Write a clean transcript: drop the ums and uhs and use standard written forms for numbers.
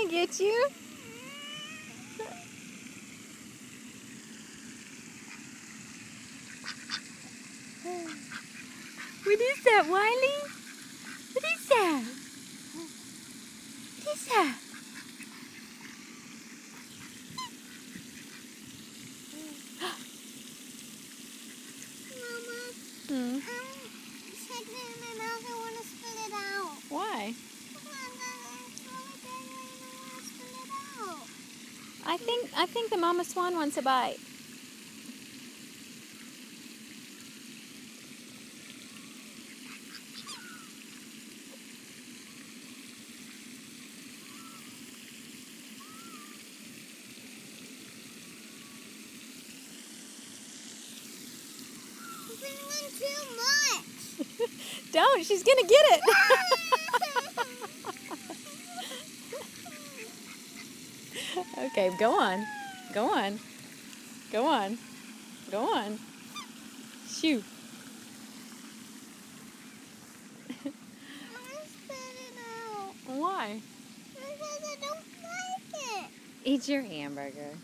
gonna get you. What is that, Wiley? What is that? What is that? Mama, Hmm. check it in my mouth. I want to spit it out. Why? I think the mama swan wants a bite. Too much. Don't, she's gonna get it. Okay, go on. Go on. Go on. Go on. Shoo. I spit it out. Why? Because I don't like it. Eat your hamburger.